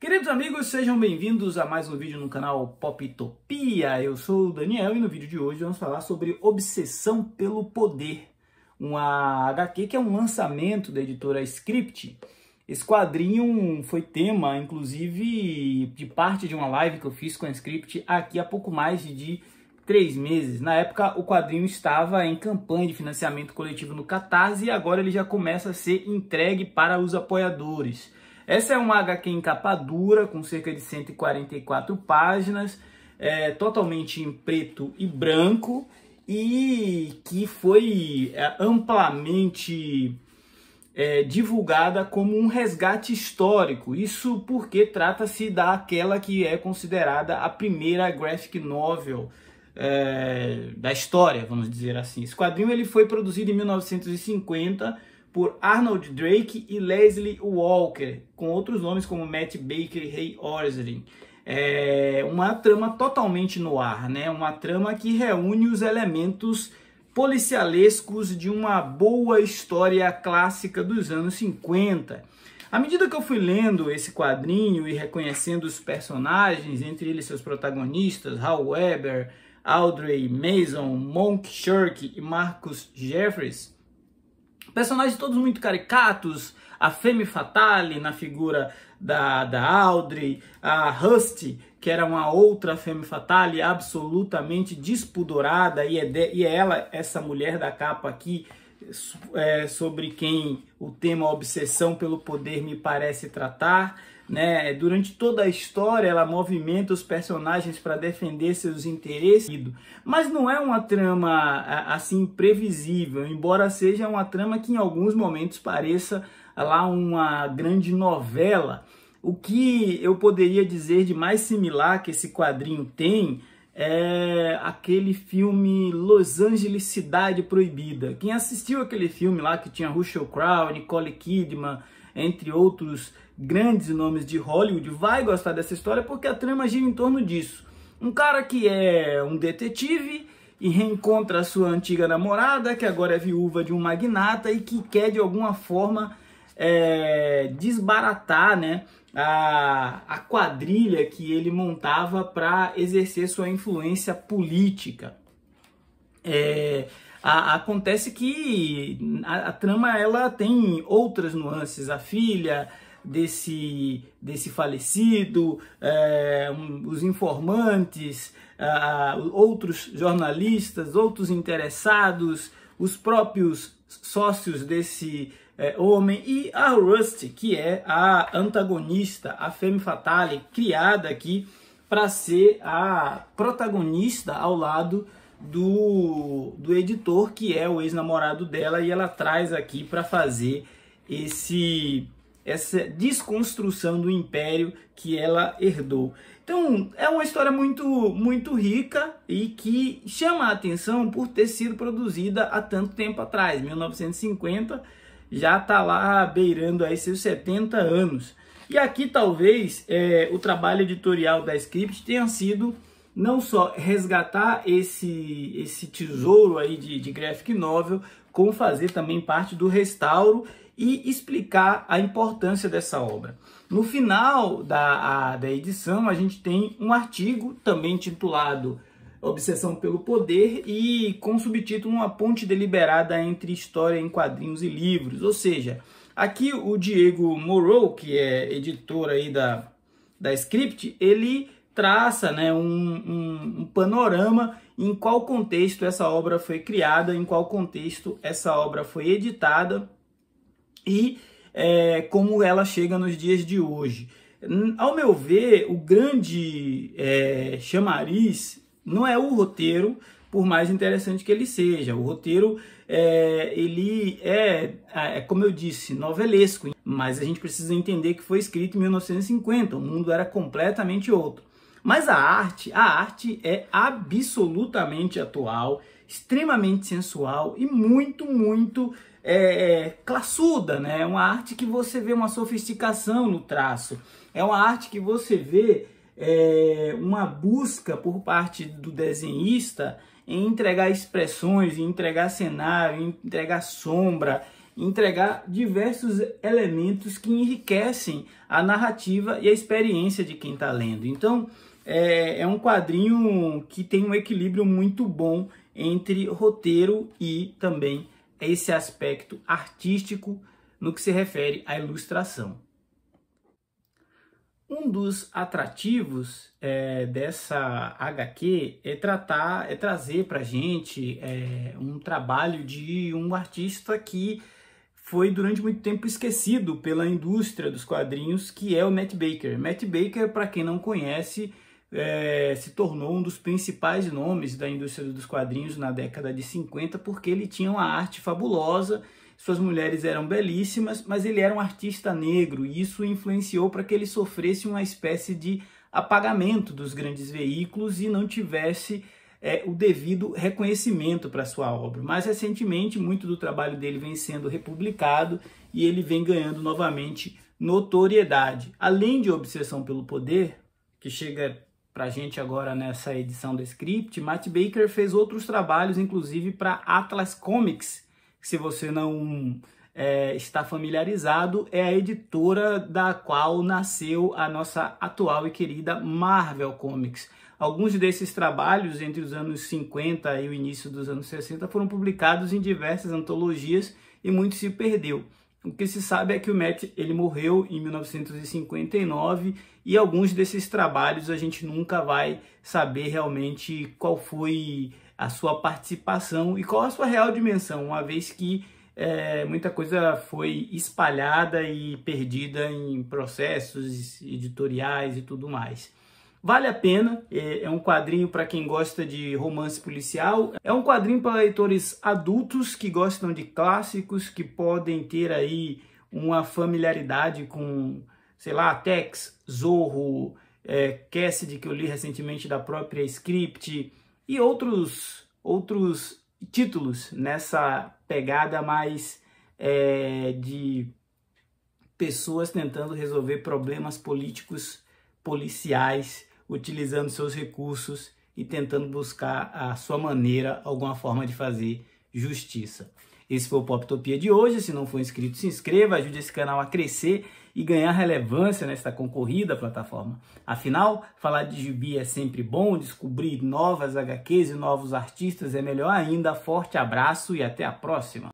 Queridos amigos, sejam bem-vindos a mais um vídeo no canal Poptopia. Eu sou o Daniel e no vídeo de hoje vamos falar sobre Obsessão pelo Poder, uma HQ que é um lançamento da editora Script. Esse quadrinho foi tema, inclusive, de parte de uma live que eu fiz com a Script aqui há pouco mais de 3 meses. Na época, o quadrinho estava em campanha de financiamento coletivo no Catarse e agora ele já começa a ser entregue para os apoiadores. Essa é uma HQ em capa dura, com cerca de 144 páginas, totalmente em preto e branco, e que foi amplamente divulgada como um resgate histórico. Isso porque trata-se daquela que é considerada a primeira graphic novel da história, vamos dizer assim. Esse quadrinho ele foi produzido em 1950 por Arnold Drake e Leslie Walker, com outros nomes como Matt Baker e Ray Orsley. Uma trama totalmente no ar, né? Uma trama que reúne os elementos policialescos de uma boa história clássica dos anos 50. À medida que eu fui lendo esse quadrinho e reconhecendo os personagens, entre eles seus protagonistas, Hal Weber, Audrey Mason, Monk Shirk e Marcus Jeffries, personagens todos muito caricatos, a Femme Fatale na figura da Audrey, a Rusty, que era uma outra Femme Fatale absolutamente despudorada, e é ela, essa mulher da capa aqui, sobre quem o tema Obsessão pelo Poder me parece tratar, né? Durante toda a história ela movimenta os personagens para defender seus interesses, mas não é uma trama assim previsível, embora seja uma trama que em alguns momentos pareça lá uma grande novela. O que eu poderia dizer de mais similar que esse quadrinho tem é aquele filme Los Angeles Cidade Proibida. Quem assistiu aquele filme lá que tinha Russell Crowe, Nicole Kidman, entre outros grandes nomes de Hollywood, vai gostar dessa história porque a trama gira em torno disso. Um cara que é um detetive e reencontra a sua antiga namorada, que agora é viúva de um magnata e que quer de alguma forma desbaratar, né, a quadrilha que ele montava para exercer sua influência política. Acontece que a trama ela tem outras nuances. A filha desse falecido, os informantes, outros jornalistas, outros interessados, os próprios sócios desse homem e a Rusty, que é a antagonista, a Femme Fatale, criada aqui para ser a protagonista ao lado do editor, que é o ex-namorado dela, e ela traz aqui para fazer essa desconstrução do império que ela herdou. Então é uma história muito rica e que chama a atenção por ter sido produzida há tanto tempo atrás. 1950 já está lá beirando aí seus 70 anos. E aqui talvez o trabalho editorial da Script tenha sido não só resgatar esse tesouro aí de graphic novel, como fazer também parte do restauro e explicar a importância dessa obra. No final da edição, a gente tem um artigo também intitulado Obsessão pelo Poder e com subtítulo Uma Ponte Deliberada entre História em Quadrinhos e Livros. Ou seja, aqui o Diego Morrow, que é editor aí da Script, ele traça, né, um panorama em qual contexto essa obra foi criada, em qual contexto essa obra foi editada e como ela chega nos dias de hoje. Ao meu ver, o grande chamariz não é o roteiro, por mais interessante que ele seja. O roteiro, ele como eu disse, novelesco, mas a gente precisa entender que foi escrito em 1950, o mundo era completamente outro. Mas a arte é absolutamente atual, extremamente sensual e muito classuda, né? É uma arte que você vê uma sofisticação no traço, é uma arte que você vê uma busca por parte do desenhista em entregar expressões, em entregar cenário, em entregar sombra, entregar diversos elementos que enriquecem a narrativa e a experiência de quem está lendo. Então, é um quadrinho que tem um equilíbrio muito bom entre roteiro e também esse aspecto artístico no que se refere à ilustração. Um dos atrativos dessa HQ é trazer para a gente um trabalho de um artista que foi durante muito tempo esquecido pela indústria dos quadrinhos, que é o Matt Baker. Matt Baker, para quem não conhece, se tornou um dos principais nomes da indústria dos quadrinhos na década de 50, porque ele tinha uma arte fabulosa, suas mulheres eram belíssimas, mas ele era um artista negro e isso influenciou para que ele sofresse uma espécie de apagamento dos grandes veículos e não tivesse o devido reconhecimento para sua obra. Mas recentemente muito do trabalho dele vem sendo republicado e ele vem ganhando novamente notoriedade. Além de Obsessão pelo Poder, que chega para a gente agora nessa edição da Script, Matt Baker fez outros trabalhos, inclusive para Atlas Comics. Se você não está familiarizado, é a editora da qual nasceu a nossa atual e querida Marvel Comics. Alguns desses trabalhos, entre os anos 50 e o início dos anos 60, foram publicados em diversas antologias e muito se perdeu. O que se sabe é que o Matt ele morreu em 1959 e alguns desses trabalhos a gente nunca vai saber realmente qual foi a sua participação e qual a sua real dimensão, uma vez que muita coisa foi espalhada e perdida em processos editoriais e tudo mais. Vale a pena, é um quadrinho para quem gosta de romance policial, é um quadrinho para leitores adultos que gostam de clássicos, que podem ter aí uma familiaridade com, sei lá, Tex, Zorro, Cassidy, que eu li recentemente da própria Script, e outros títulos nessa pegada mais de pessoas tentando resolver problemas políticos, policiais, utilizando seus recursos e tentando buscar a sua maneira, alguma forma de fazer justiça. Esse foi o Poptopia de hoje. Se não for inscrito, se inscreva, ajude esse canal a crescer e ganhar relevância nesta concorrida plataforma. Afinal, falar de gibi é sempre bom, descobrir novas HQs e novos artistas é melhor ainda. Forte abraço e até a próxima!